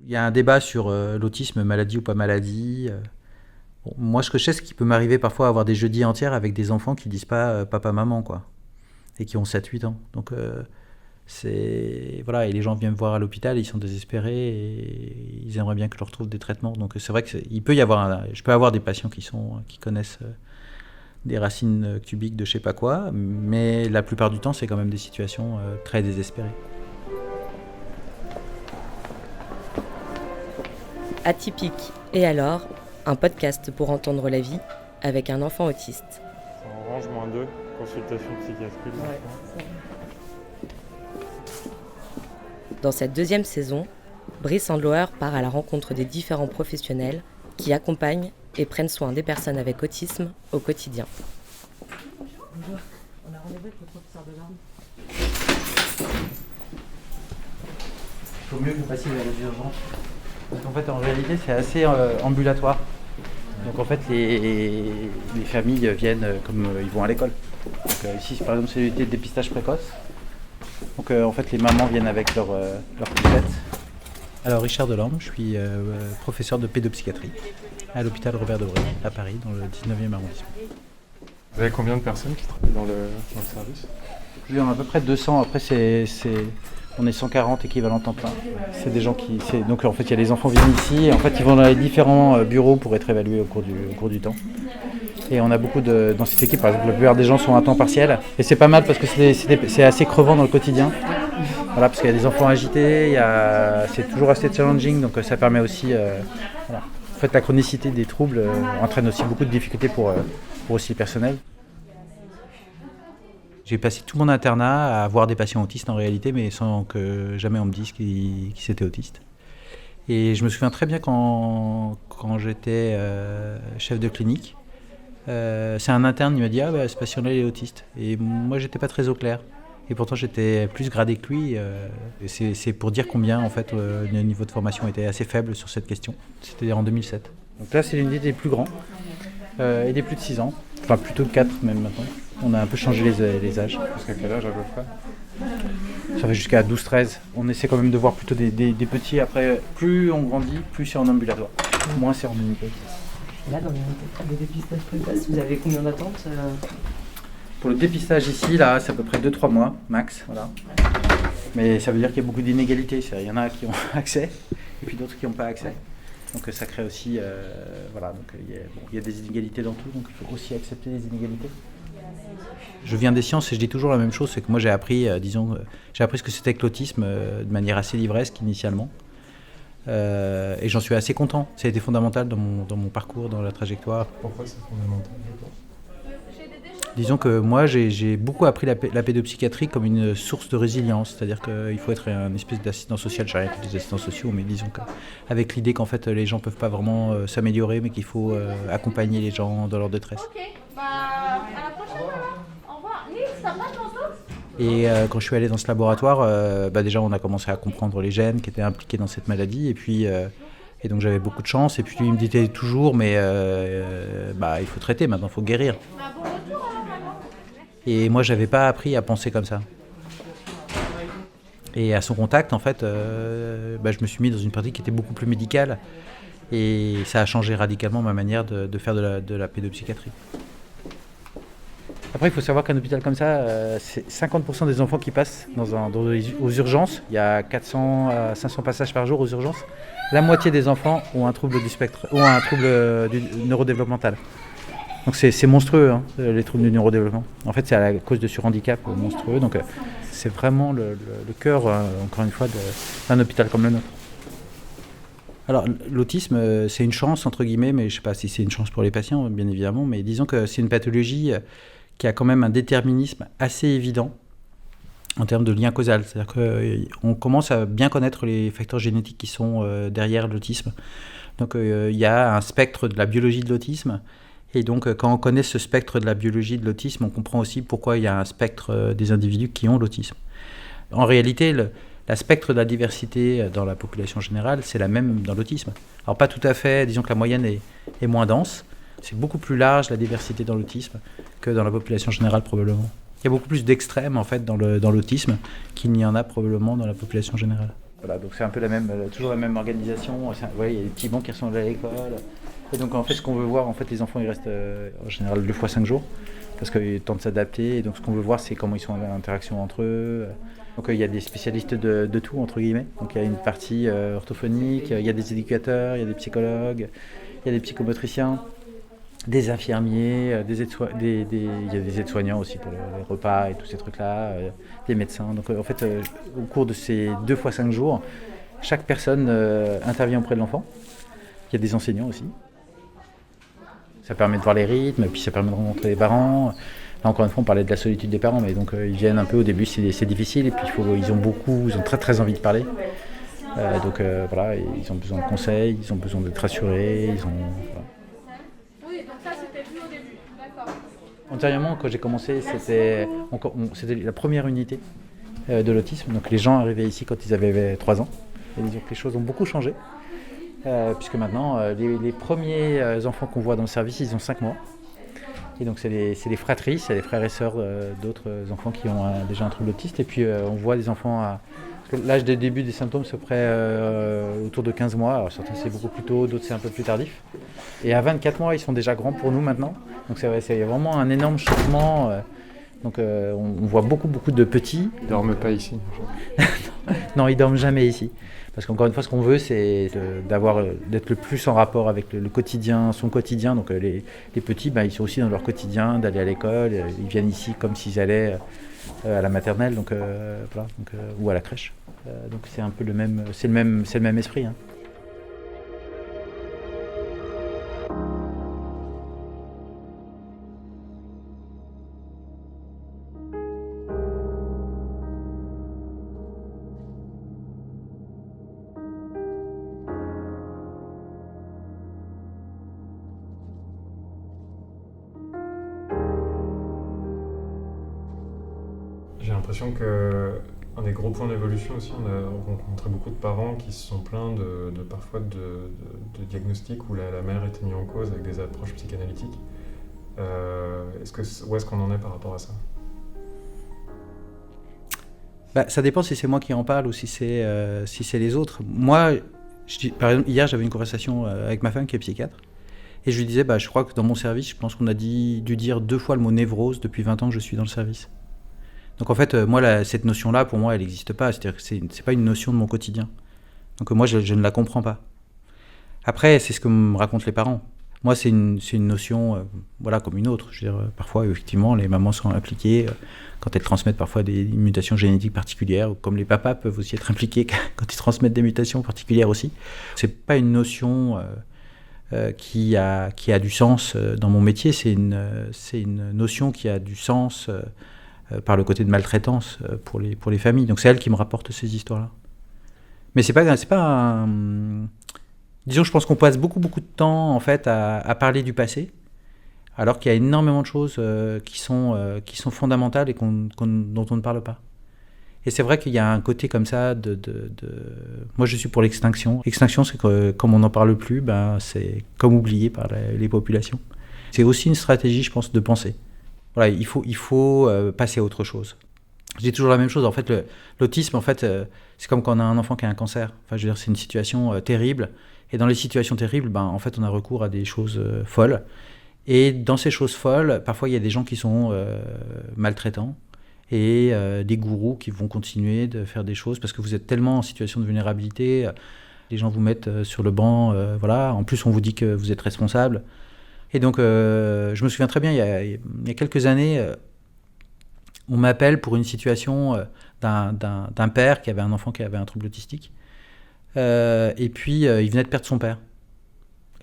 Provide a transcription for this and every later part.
Il y a un débat sur l'autisme, maladie ou pas maladie. Bon, moi, ce que je sais, c'est qu'il peut m'arriver parfois à avoir des jeudis entiers avec des enfants qui disent pas papa, maman, quoi, et qui ont 7, 8 ans. Donc, voilà, et les gens viennent me voir à l'hôpital, ils sont désespérés et ils aimeraient bien que je leur trouve des traitements. Donc, c'est vrai que il peut y avoir, je peux avoir des patients qui connaissent des racines cubiques de je sais pas quoi, mais la plupart du temps, c'est quand même des situations très désespérées. Atypique et alors, un podcast pour entendre la vie avec un enfant autiste. C'est en range -2, consultation psychiatrique. Ouais. Dans cette deuxième saison, Brice Andlauer part à la rencontre des différents professionnels qui accompagnent et prennent soin des personnes avec autisme au quotidien. Bonjour, on a rendez-vous avec le professeur Delorme. Il faut mieux que vous passiez vers les urgences. Parce qu'en fait, en réalité, c'est assez ambulatoire. Donc en fait, les familles viennent comme ils vont à l'école. Donc ici, par exemple, c'est l'unité de dépistage précoce. Donc en fait, les mamans viennent avec leur poussette. Alors, Richard Delorme, je suis professeur de pédopsychiatrie à l'hôpital Robert Debré, à Paris, dans le 19e arrondissement. Vous avez combien de personnes qui travaillent dans le service ? Il y en a à peu près 200. Après, on est 140 équivalents temps plein. C'est des gens donc en fait, il y a les enfants viennent ici et en fait, ils vont dans les différents bureaux pour être évalués au cours du temps. Et on a beaucoup dans cette équipe, par exemple, la plupart des gens sont à temps partiel. Et c'est pas mal parce que c'est assez crevant dans le quotidien. Voilà, parce qu'il y a des enfants agités, c'est toujours assez challenging, donc ça permet aussi. Voilà. En fait, la chronicité des troubles entraîne aussi beaucoup de difficultés pour aussi le personnel. J'ai passé tout mon internat à voir des patients autistes en réalité, mais sans que jamais on me dise qu'ils étaient autistes. Et je me souviens très bien quand j'étais chef de clinique, c'est un interne qui m'a dit « Ah bah, ce patient-là il est autiste ». Et moi j'étais pas très au clair. Et pourtant j'étais plus gradé que lui. C'est pour dire combien en fait le niveau de formation était assez faible sur cette question. C'était en 2007. Donc là c'est l'unité des plus grands et des plus de 6 ans. Enfin plutôt de 4 même maintenant. On a un peu changé les âges. Jusqu'à quel âge à peu près ? Ça va jusqu'à 12-13. On essaie quand même de voir plutôt des petits. Après, plus on grandit, plus c'est en ambulatoire. Moins c'est en unité. Là, dans l'unité de dépistage précoce, vous avez combien d'attentes Pour le dépistage ici, là, c'est à peu près 2-3 mois, max. Voilà. Mais ça veut dire qu'il y a beaucoup d'inégalités. Il y en a qui ont accès et puis d'autres qui n'ont pas accès. Donc ça crée aussi... voilà, donc il y a des inégalités dans tout, donc il faut aussi accepter les inégalités. Je viens des sciences et je dis toujours la même chose, c'est que moi j'ai appris, j'ai appris ce que c'était que l'autisme de manière assez livresque initialement. Et j'en suis assez content. Ça a été fondamental dans mon parcours, dans la trajectoire. Pourquoi c'est fondamental ? Disons que moi j'ai beaucoup appris la pédopsychiatrie comme une source de résilience, c'est-à-dire qu'il faut être un espèce d'assistant social, j'ai rien contre les assistants sociaux, mais disons qu'avec l'idée qu'en fait les gens peuvent pas vraiment s'améliorer, mais qu'il faut accompagner les gens dans leur détresse. Ok, bah à la prochaine alors. Au revoir. Nils, ça va tantôt ? Et quand je suis allé dans ce laboratoire, déjà on a commencé à comprendre les gènes qui étaient impliqués dans cette maladie, et puis et donc j'avais beaucoup de chance, et puis il me disait toujours mais il faut traiter maintenant, il faut guérir. Bon retour alors maman. Et moi j'avais pas appris à penser comme ça. Et à son contact en fait, je me suis mis dans une pratique qui était beaucoup plus médicale, et ça a changé radicalement ma manière de faire de la pédopsychiatrie. Après, il faut savoir qu'un hôpital comme ça, c'est 50% des enfants qui passent aux urgences. Il y a 400 à 500 passages par jour aux urgences. La moitié des enfants ont un trouble du spectre, ont un trouble du neurodéveloppemental. Donc c'est monstrueux, hein, les troubles du neurodéveloppement. En fait, c'est à la cause de surhandicap monstrueux. Donc c'est vraiment le cœur, encore une fois, d'un hôpital comme le nôtre. Alors, l'autisme, c'est une chance, entre guillemets, mais je ne sais pas si c'est une chance pour les patients, bien évidemment, mais disons que c'est une pathologie qui a quand même un déterminisme assez évident en termes de lien causal. C'est-à-dire qu'on commence à bien connaître les facteurs génétiques qui sont derrière l'autisme. Donc, il y a un spectre de la biologie de l'autisme. Et donc, quand on connaît ce spectre de la biologie de l'autisme, on comprend aussi pourquoi il y a un spectre des individus qui ont l'autisme. En réalité, la spectre de la diversité dans la population générale, c'est la même dans l'autisme. Alors, pas tout à fait, disons que la moyenne est moins dense. C'est beaucoup plus large, la diversité dans l'autisme, que dans la population générale, probablement. Il y a beaucoup plus d'extrêmes, en fait, dans l'autisme qu'il n'y en a probablement dans la population générale. Voilà, donc c'est un peu toujours la même organisation. Il y a des petits bancs qui ressemblent à l'école. Et donc en fait, ce qu'on veut voir, en fait, les enfants ils restent en général 2 fois 5 jours parce qu'il y a le temps de s'adapter. Et donc ce qu'on veut voir, c'est comment ils sont en interaction entre eux. Donc il y a des spécialistes de tout entre guillemets. Donc il y a une partie orthophonique, il y a des éducateurs, il y a des psychologues, il y a des psychomotriciens, des infirmiers, il y a des aides-soignants aussi pour les repas et tous ces trucs-là, des médecins. Donc en fait, au cours de ces 2 fois 5 jours, chaque personne intervient auprès de l'enfant. Il y a des enseignants aussi. Ça permet de voir les rythmes, puis ça permet de rencontrer les parents. Là, encore une fois, on parlait de la solitude des parents, mais donc ils viennent un peu au début, c'est difficile, et puis ils ont très très envie de parler. Voilà, ils ont besoin de conseils, ils ont besoin d'être rassurés, voilà. Oui, donc ça c'était vu au début, d'accord. Antérieurement, quand j'ai commencé, c'était la première unité de l'autisme. Donc les gens arrivaient ici quand ils avaient 3 ans. Et disons que les choses ont beaucoup changé. Puisque maintenant, les premiers enfants qu'on voit dans le service, ils ont 5 mois. Et donc c'est les fratries, c'est les frères et sœurs d'autres enfants qui ont déjà un trouble autiste. Et puis on voit des enfants parce que l'âge des débuts des symptômes, c'est près autour de 15 mois. Alors certains c'est beaucoup plus tôt, d'autres c'est un peu plus tardif. Et à 24 mois, ils sont déjà grands pour nous maintenant. Donc c'est vraiment un énorme changement. Donc on voit beaucoup de petits. Ils ne dorment pas ici. Non, ils dorment jamais ici. Parce qu'encore une fois, ce qu'on veut, c'est d'être le plus en rapport avec le quotidien, son quotidien. Donc les petits, ils sont aussi dans leur quotidien, d'aller à l'école. Ils viennent ici comme s'ils allaient à la maternelle, voilà, ou à la crèche. Donc c'est un peu le même esprit. Hein. J'ai l'impression qu'un des gros points d'évolution aussi, on a rencontré beaucoup de parents qui se sont plaints parfois de diagnostics où la mère était mise en cause avec des approches psychanalytiques. Où est-ce qu'on en est par rapport à ça ? Ça dépend si c'est moi qui en parle ou si c'est les autres. Moi, par exemple, hier, j'avais une conversation avec ma femme qui est psychiatre. Et je lui disais, je crois que dans mon service, je pense qu'on a dû dire 2 fois le mot névrose depuis 20 ans que je suis dans le service. Donc en fait, moi, cette notion-là, pour moi, elle n'existe pas. C'est-à-dire que c'est pas une notion de mon quotidien. Donc moi, je ne la comprends pas. Après, c'est ce que me racontent les parents. Moi, c'est une notion, comme une autre. Je veux dire, parfois, effectivement, les mamans sont impliquées quand elles transmettent parfois des mutations génétiques particulières, ou comme les papas peuvent aussi être impliqués quand ils transmettent des mutations particulières aussi. C'est pas une notion qui a du sens dans mon métier. C'est une notion qui a du sens par le côté de maltraitance pour les familles. Donc c'est elle qui me rapporte ces histoires-là. Mais c'est pas disons, je pense qu'on passe beaucoup de temps en fait à parler du passé, alors qu'il y a énormément de choses qui sont fondamentales et dont on ne parle pas. Et c'est vrai qu'il y a un côté comme ça Moi, je suis pour l'extinction. L'extinction, c'est que comme on n'en parle plus, c'est comme oublié par les populations. C'est aussi une stratégie, je pense, de penser. Voilà, il faut passer à autre chose. Je dis toujours la même chose. En fait, l'autisme, en fait, c'est comme quand on a un enfant qui a un cancer. Enfin, je veux dire, c'est une situation terrible. Et dans les situations terribles, en fait, on a recours à des choses folles. Et dans ces choses folles, parfois, il y a des gens qui sont maltraitants et des gourous qui vont continuer de faire des choses parce que vous êtes tellement en situation de vulnérabilité. Les gens vous mettent sur le banc. Voilà. En plus, on vous dit que vous êtes responsable. Et donc, je me souviens très bien, il y a quelques années, on m'appelle pour une situation d'un père qui avait un enfant qui avait un trouble autistique. Et puis, il venait de perdre son père.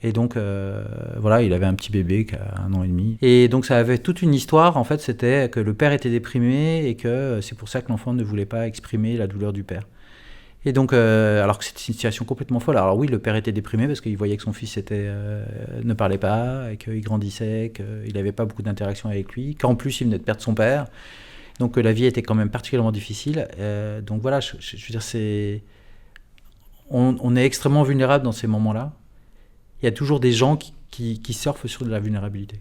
Et donc, il avait un petit bébé qui a 1 an et demi. Et donc, ça avait toute une histoire. En fait, c'était que le père était déprimé et que c'est pour ça que l'enfant ne voulait pas exprimer la douleur du père. Et donc, alors que c'était une situation complètement folle. Alors oui, le père était déprimé parce qu'il voyait que son fils ne parlait pas, et qu'il grandissait, qu'il n'avait pas beaucoup d'interaction avec lui, qu'en plus il venait de perdre son père. Donc la vie était quand même particulièrement difficile. Donc voilà, je veux dire, on est extrêmement vulnérable dans ces moments-là. Il y a toujours des gens qui surfent sur de la vulnérabilité.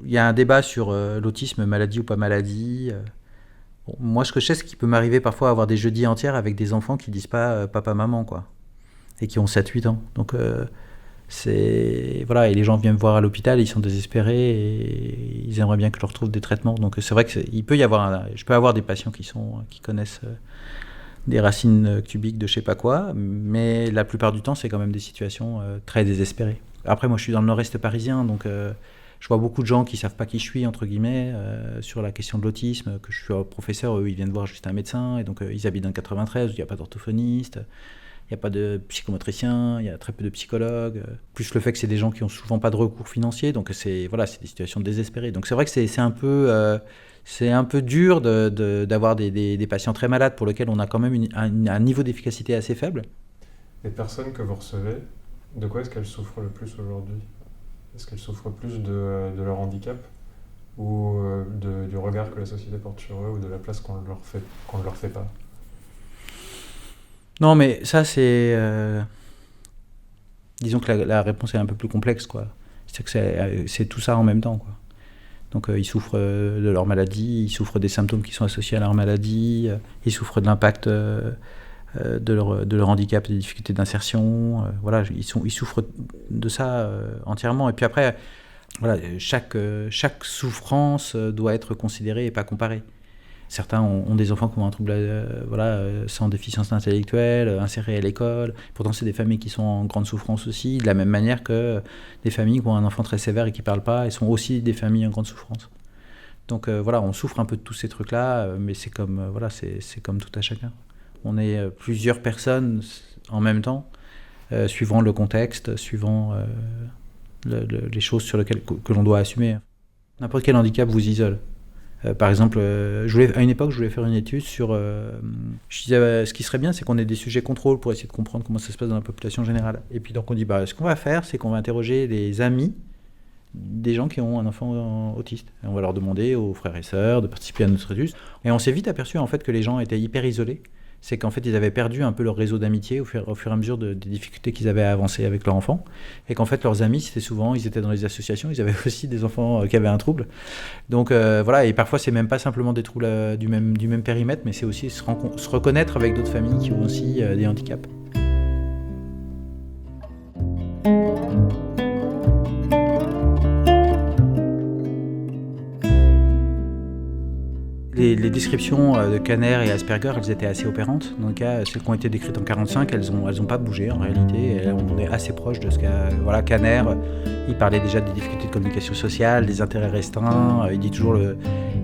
Il y a un débat sur l'autisme, maladie ou pas maladie. Bon, moi, ce que je sais, c'est qu'il peut m'arriver parfois à avoir des jeudis entiers avec des enfants qui disent pas papa, maman, quoi. Et qui ont 7-8 ans. Donc, voilà, et les gens viennent me voir à l'hôpital, ils sont désespérés et ils aimeraient bien que je leur trouve des traitements. Donc, c'est vrai que je peux avoir des patients qui connaissent des racines cubiques de je sais pas quoi, mais la plupart du temps, c'est quand même des situations très désespérées. Après, moi, je suis dans le nord-est parisien, donc je vois beaucoup de gens qui savent pas qui je suis, entre guillemets, sur la question de l'autisme, que je suis professeur, eux, ils viennent voir juste un médecin, et donc ils habitent dans le 93, où il n'y a pas d'orthophoniste, il n'y a pas de psychomotricien, il y a très peu de psychologues, plus le fait que c'est des gens qui ont souvent pas de recours financier, donc c'est des situations désespérées. Donc c'est vrai que c'est un peu dur d'avoir des patients très malades pour lesquels on a quand même un niveau d'efficacité assez faible. Les personnes que vous recevez, de quoi est-ce qu'elles souffrent le plus aujourd'hui ? Est-ce qu'elles souffrent plus de leur handicap ou du regard que la société porte sur eux ou de la place qu'on ne leur fait pas ? Non, mais ça, disons que la réponse est un peu plus complexe, quoi. C'est-à-dire que c'est tout ça en même temps, quoi. Donc ils souffrent de leur maladie, ils souffrent des symptômes qui sont associés à leur maladie, ils souffrent de l'impact de leur handicap, des difficultés d'insertion. Voilà, ils souffrent de ça entièrement. Et puis après, voilà, chaque souffrance doit être considérée et pas comparée. Certains ont des enfants qui ont un trouble sans déficience intellectuelle, insérés à l'école. Pourtant, c'est des familles qui sont en grande souffrance aussi, de la même manière que des familles qui ont un enfant très sévère et qui ne parlent pas, elles sont aussi des familles en grande souffrance. Donc voilà, on souffre un peu de tous ces trucs-là, mais c'est comme tout à chacun. On est plusieurs personnes en même temps, suivant le contexte, suivant les choses sur lesquelles que l'on doit assumer. N'importe quel handicap vous isole. Par exemple, à une époque, je voulais faire une étude sur... je disais, ce qui serait bien, c'est qu'on ait des sujets contrôle pour essayer de comprendre comment ça se passe dans la population générale. Et puis donc on dit, ce qu'on va faire, c'est qu'on va interroger les amis des gens qui ont un enfant autiste. Et on va leur demander aux frères et sœurs de participer à notre étude. Et on s'est vite aperçu en fait que les gens étaient hyper isolés. C'est qu'en fait, ils avaient perdu un peu leur réseau d'amitié au fur et à mesure des difficultés qu'ils avaient à avancer avec leur enfant. Et qu'en fait, leurs amis, ils étaient dans les associations, ils avaient aussi des enfants qui avaient un trouble. Donc voilà, et parfois, c'est même pas simplement des troubles du même périmètre, mais c'est aussi se reconnaître avec d'autres familles qui ont aussi des handicaps. Les descriptions de Kanner et Asperger, elles étaient assez opérantes. Dans le cas, celles qui ont été décrites en 1945, elles ont pas bougé en réalité. On est assez proche de ce qu'a... Voilà, Kanner, il parlait déjà des difficultés de communication sociale, des intérêts restreints. Il dit toujours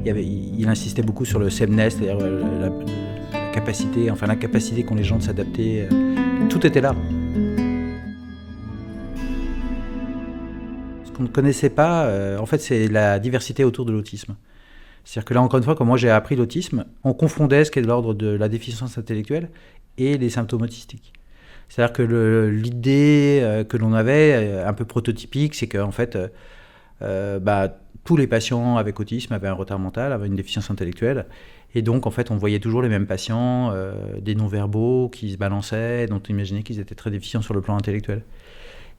il insistait beaucoup sur le sameness, c'est-à-dire l'incapacité qu'ont les gens de s'adapter. Tout était là. Ce qu'on ne connaissait pas, en fait, c'est la diversité autour de l'autisme. C'est-à-dire que là, encore une fois, quand moi j'ai appris l'autisme, on confondait ce qui est de l'ordre de la déficience intellectuelle et les symptômes autistiques. C'est-à-dire que l'idée que l'on avait, un peu prototypique, c'est qu'en fait, tous les patients avec autisme avaient un retard mental, avaient une déficience intellectuelle. Et donc, en fait, on voyait toujours les mêmes patients, des non-verbaux qui se balançaient, dont on imaginait qu'ils étaient très déficients sur le plan intellectuel.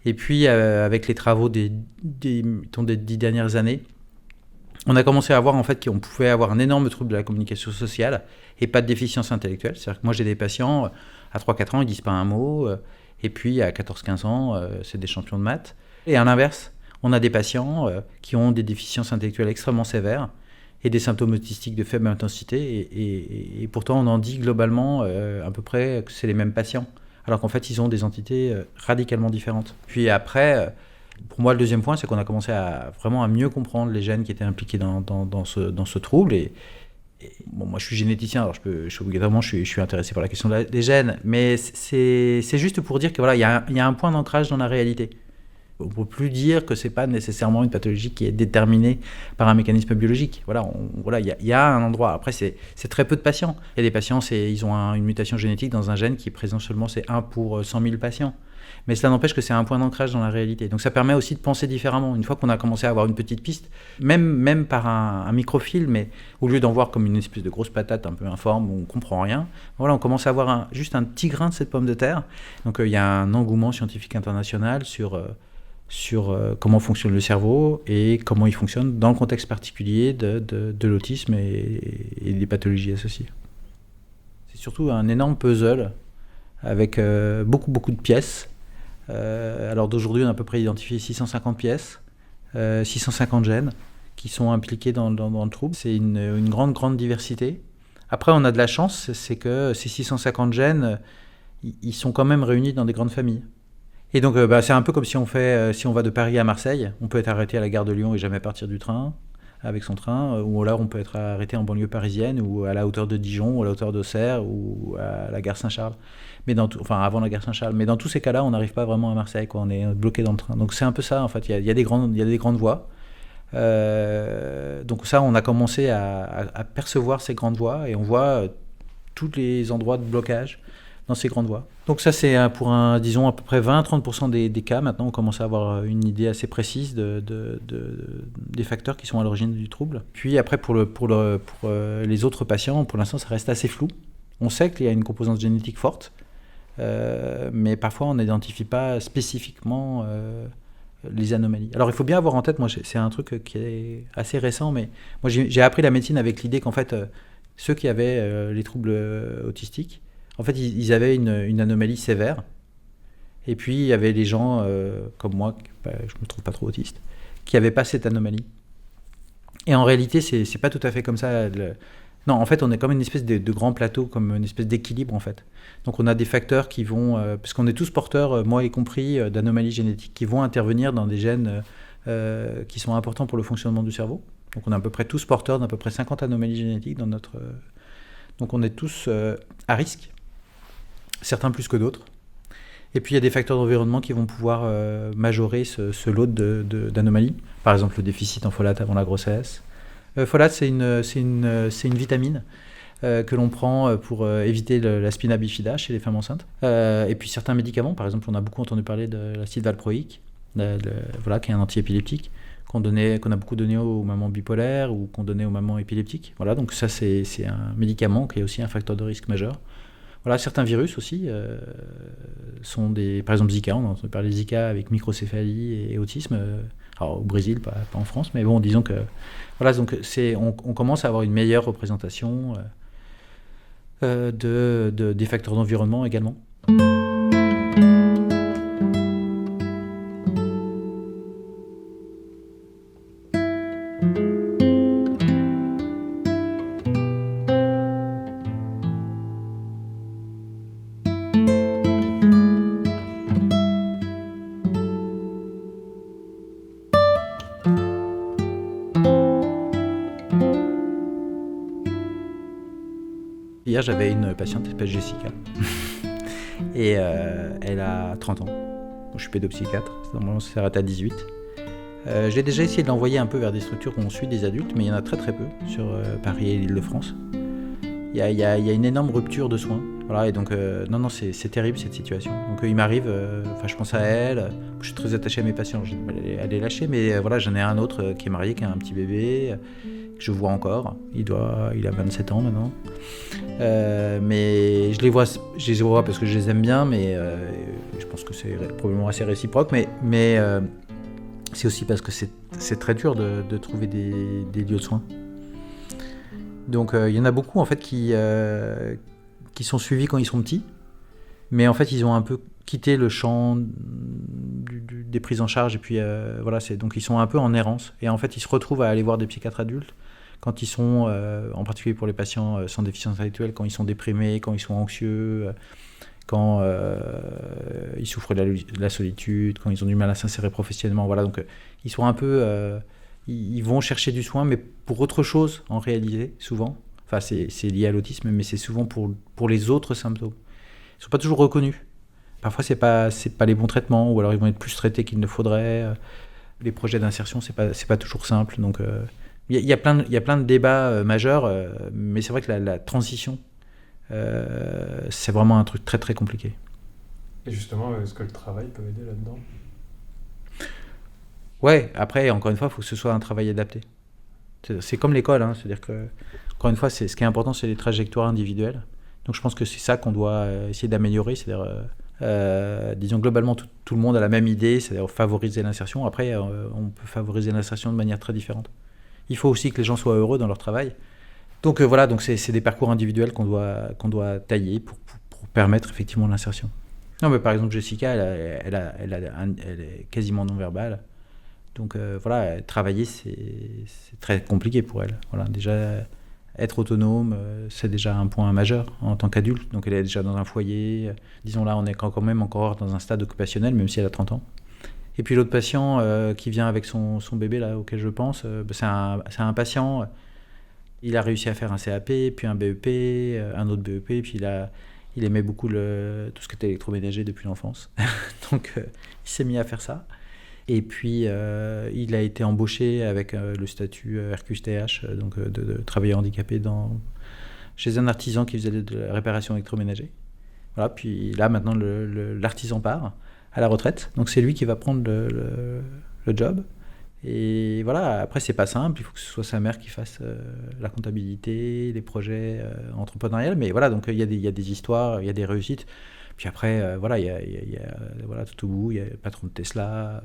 Et puis, avec les travaux des 10 dernières années, on a commencé à voir en fait qu'on pouvait avoir un énorme trouble de la communication sociale et pas de déficience intellectuelle. C'est-à-dire que moi j'ai des patients, à 3-4 ans ils disent pas un mot, et puis à 14-15 ans c'est des champions de maths. Et à l'inverse, on a des patients qui ont des déficiences intellectuelles extrêmement sévères et des symptômes autistiques de faible intensité, et pourtant on en dit globalement à peu près que c'est les mêmes patients, alors qu'en fait ils ont des entités radicalement différentes. Puis après... Pour moi, le deuxième point, c'est qu'on a commencé à mieux comprendre les gènes qui étaient impliqués dans ce trouble. Et bon, moi, je suis généticien, alors je suis intéressé par la question des gènes, mais c'est juste pour dire que voilà, il y a un point d'ancrage dans la réalité. On ne peut plus dire que c'est pas nécessairement une pathologie qui est déterminée par un mécanisme biologique. Voilà, il y a un endroit. Après, c'est très peu de patients. Il y a des patients, ils ont une mutation génétique dans un gène qui est présent seulement, c'est 1 pour 100 000 patients. Mais cela n'empêche que c'est un point d'ancrage dans la réalité. Donc ça permet aussi de penser différemment. Une fois qu'on a commencé à avoir une petite piste, même par un microfilm, mais au lieu d'en voir comme une espèce de grosse patate un peu informe où on ne comprend rien, voilà, on commence à avoir juste un petit grain de cette pomme de terre. Donc il y a un engouement scientifique international sur sur comment fonctionne le cerveau et comment il fonctionne dans le contexte particulier de l'autisme et des pathologies associées. C'est surtout un énorme puzzle avec beaucoup de pièces. Alors d'aujourd'hui, on a à peu près identifié 650 pièces, 650 gènes qui sont impliqués dans le trouble. C'est une grande diversité. Après, on a de la chance, c'est que ces 650 gènes, ils sont quand même réunis dans des grandes familles. Et donc, c'est un peu comme si on va de Paris à Marseille, on peut être arrêté à la gare de Lyon et jamais partir du train, avec son train, ou alors on peut être arrêté en banlieue parisienne, ou à la hauteur de Dijon, ou à la hauteur d'Auxerre, ou à la gare Saint-Charles. Avant la gare Saint-Charles. Mais dans tous ces cas-là, on n'arrive pas vraiment à Marseille, quoi. On est bloqué dans le train. Donc c'est un peu ça, en fait. Il y a des grandes voies. Donc ça, on a commencé à percevoir ces grandes voies, et on voit tous les endroits de blocage dans ces grandes voies. Donc ça, c'est pour disons à peu près 20-30% des cas. Maintenant, on commence à avoir une idée assez précise des facteurs qui sont à l'origine du trouble. Puis après, pour les autres patients, pour l'instant, ça reste assez flou. On sait qu'il y a une composante génétique forte, mais parfois, on n'identifie pas spécifiquement les anomalies. Alors, il faut bien avoir en tête, moi, c'est un truc qui est assez récent, mais moi, j'ai appris la médecine avec l'idée qu'en fait, ceux qui avaient les troubles autistiques, en fait, ils avaient une anomalie sévère. Et puis, il y avait les gens comme moi, je ne me trouve pas trop autiste, qui n'avaient pas cette anomalie. Et en réalité, c'est pas tout à fait comme ça. Non, en fait, on est comme une espèce de grand plateau, comme une espèce d'équilibre, en fait. Donc, on a des facteurs qui vont... parce qu'on est tous porteurs, moi y compris, d'anomalies génétiques qui vont intervenir dans des gènes qui sont importants pour le fonctionnement du cerveau. Donc, on est à peu près tous porteurs d'à peu près 50 anomalies génétiques dans notre... Donc, on est tous à risque. Certains plus que d'autres. Et puis il y a des facteurs d'environnement qui vont pouvoir majorer ce lot d'anomalies. Par exemple, le déficit en folate avant la grossesse. Folate, c'est une vitamine que l'on prend pour éviter la spina bifida chez les femmes enceintes. Et puis certains médicaments, par exemple, on a beaucoup entendu parler de l'acide valproïque, qui est un antiépileptique, qu'on a beaucoup donné aux mamans bipolaires ou qu'on donnait aux mamans épileptiques. Voilà, donc ça, c'est un médicament qui est aussi un facteur de risque majeur. Voilà, certains virus aussi sont par exemple Zika, on a entendu parler de Zika avec microcéphalie et autisme, alors au Brésil, pas en France, mais bon, disons que voilà, donc on commence à avoir une meilleure représentation des facteurs d'environnement également. Hier, j'avais une patiente qui s'appelle Jessica. Et elle a 30 ans. Moi, je suis pédopsychiatre. Normalement, ça s'arrête à 18. J'ai déjà essayé de l'envoyer un peu vers des structures où on suit des adultes, mais il y en a très peu sur Paris et l'Île-de-France. Il y a une énorme rupture de soins. Voilà, et donc, non, c'est terrible cette situation. Donc, il m'arrive, je pense à elle. Je suis très attaché à mes patients. Je ne vais pas les lâcher, mais voilà, j'en ai un autre qui est marié, qui a un petit bébé. Que je vois encore, il a 27 ans maintenant, mais je les vois parce que je les aime bien, mais je pense que c'est probablement assez réciproque, mais c'est aussi parce que c'est très dur de trouver des lieux de soins. Donc il y en a beaucoup en fait qui sont suivis quand ils sont petits, mais en fait ils ont un peu quitté le champ des prises en charge, et puis donc ils sont un peu en errance, et en fait ils se retrouvent à aller voir des psychiatres adultes quand ils sont, en particulier pour les patients sans déficience intellectuelle, quand ils sont déprimés, quand ils sont anxieux, quand ils souffrent de la solitude, quand ils ont du mal à s'insérer professionnellement. Voilà, donc ils sont un peu... ils vont chercher du soin, mais pour autre chose, en réalité, souvent. Enfin, c'est lié à l'autisme, mais c'est souvent pour les autres symptômes. Ils ne sont pas toujours reconnus. Parfois, c'est pas les bons traitements, ou alors ils vont être plus traités qu'il ne faudrait. Les projets d'insertion, c'est pas toujours simple. Donc, il y a plein de débats majeurs, mais c'est vrai que la transition, c'est vraiment un truc très très compliqué. Et justement, est-ce que le travail peut aider là-dedans ? Ouais, après, encore une fois, il faut que ce soit un travail adapté. C'est comme l'école, hein, c'est-à-dire que, encore une fois, ce qui est important, c'est les trajectoires individuelles. Donc je pense que c'est ça qu'on doit essayer d'améliorer, c'est-à-dire Disons globalement, tout le monde a la même idée, c'est-à-dire favoriser l'insertion. Après, on peut favoriser l'insertion de manière très différente. Il faut aussi que les gens soient heureux dans leur travail. Donc voilà, donc c'est des parcours individuels qu'on doit tailler pour permettre effectivement l'insertion. Non, mais par exemple, Jessica, elle est quasiment non-verbale. Donc voilà, travailler, c'est très compliqué pour elle. Voilà, déjà, être autonome, c'est déjà un point majeur en tant qu'adulte. Donc elle est déjà dans un foyer. Disons là, on est quand même encore dans un stade occupationnel, même si elle a 30 ans. Et puis l'autre patient qui vient avec son bébé, là, auquel je pense, c'est un patient, il a réussi à faire un CAP, puis un BEP, un autre BEP, puis il aimait beaucoup tout ce qui était électroménager depuis l'enfance. Donc il s'est mis à faire ça. Et puis il a été embauché avec le statut RQSTH, donc de travailleur handicapé chez un artisan qui faisait de la réparation électroménager. Voilà, puis là maintenant l'artisan part à la retraite, donc c'est lui qui va prendre le job. Et voilà, après c'est pas simple, il faut que ce soit sa mère qui fasse la comptabilité, les projets entrepreneuriaux, mais voilà, donc il y a des histoires, il y a des réussites. Puis après, voilà, il y a voilà, tout au bout, il y a le patron de Tesla.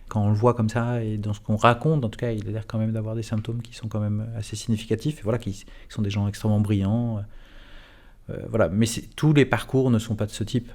Quand on le voit comme ça, et dans ce qu'on raconte, en tout cas, il a l'air quand même d'avoir des symptômes qui sont quand même assez significatifs, et voilà, qui sont des gens extrêmement brillants. Voilà, mais tous les parcours ne sont pas de ce type.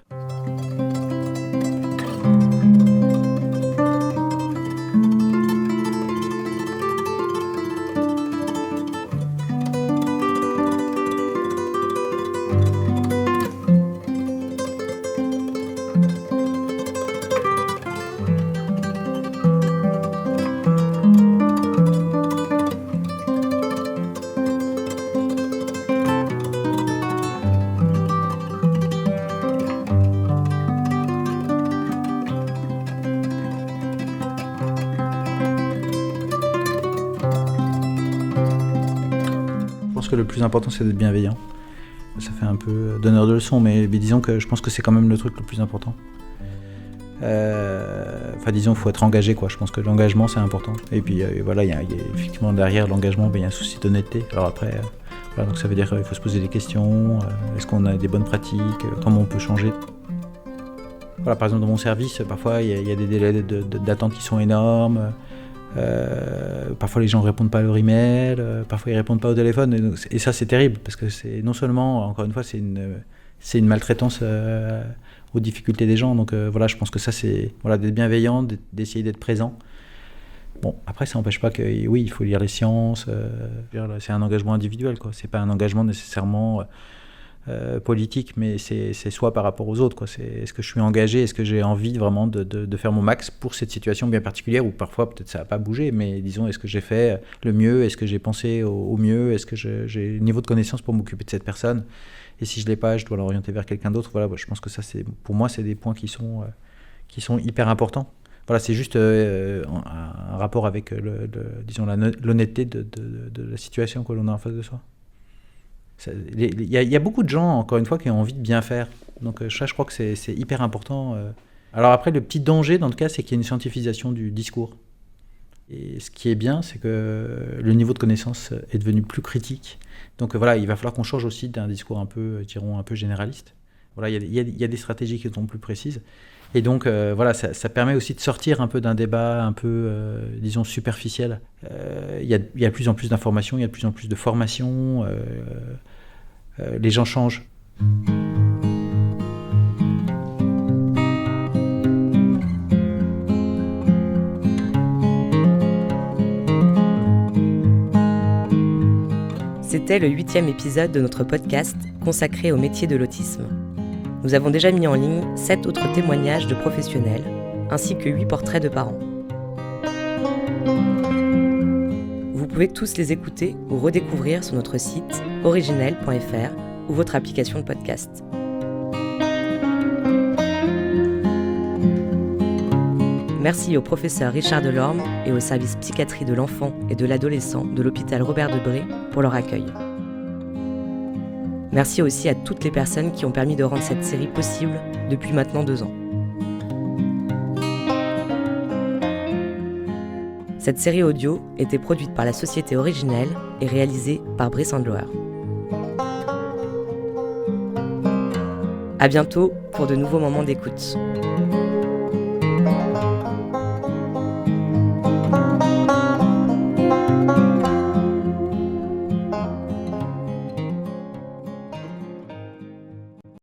Que le plus important c'est d'être bienveillant. Ça fait un peu donneur de leçons, mais disons que je pense que c'est quand même le truc le plus important. Enfin disons, il faut être engagé, quoi. Je pense que l'engagement c'est important. Et puis voilà, il y a effectivement derrière l'engagement, il y a un souci d'honnêteté. Alors après, voilà, donc ça veut dire qu'il faut se poser des questions. Est-ce qu'on a des bonnes pratiques, comment on peut changer. Voilà, par exemple dans mon service, parfois il y a des délais d'attente qui sont énormes. Parfois les gens ne répondent pas à leur email, parfois ils ne répondent pas au téléphone, et ça c'est terrible parce que c'est non seulement, encore une fois, c'est une maltraitance aux difficultés des gens. Donc voilà, je pense que ça c'est d'être bienveillant, d'essayer d'être présent. Bon, après ça n'empêche pas que oui, il faut lire les sciences, c'est un engagement individuel, quoi. C'est pas un engagement nécessairement politique, mais c'est soit par rapport aux autres, quoi. Est-ce que je suis engagé, est-ce que j'ai envie vraiment de faire mon max pour cette situation bien particulière, où parfois peut-être ça n'a pas bougé, mais disons, est-ce que j'ai fait le mieux, est-ce que j'ai pensé au mieux, est-ce que j'ai le niveau de connaissance pour m'occuper de cette personne, et si je ne l'ai pas, je dois l'orienter vers quelqu'un d'autre. Voilà, je pense que ça, pour moi, c'est des points qui sont hyper importants. Voilà, c'est juste un rapport avec disons l'honnêteté de la situation que l'on a en face de soi. Il y a beaucoup de gens, encore une fois, qui ont envie de bien faire. Donc ça, je crois que c'est hyper important. Alors après, le petit danger, dans le cas, c'est qu'il y a une scientifisation du discours. Et ce qui est bien, c'est que le niveau de connaissance est devenu plus critique. Donc voilà, il va falloir qu'on change aussi d'un discours un peu généraliste. Voilà, il y a des stratégies qui sont plus précises. Et donc voilà, ça permet aussi de sortir un peu d'un débat un peu, disons, superficiel. Il y a de plus en plus d'informations, il y a de plus en plus de formations. Les gens changent. C'était le 8e épisode de notre podcast consacré au métier de l'autisme. Nous avons déjà mis en ligne 7 autres témoignages de professionnels, ainsi que 8 portraits de parents. Vous pouvez tous les écouter ou redécouvrir sur notre site originel.fr ou votre application de podcast. Merci au professeur Richard Delorme et au service psychiatrie de l'enfant et de l'adolescent de l'hôpital Robert Debré pour leur accueil. Merci aussi à toutes les personnes qui ont permis de rendre cette série possible depuis maintenant 2 ans. Cette série audio était produite par la société Originelle et réalisée par Brice Andloer. À bientôt pour de nouveaux moments d'écoute.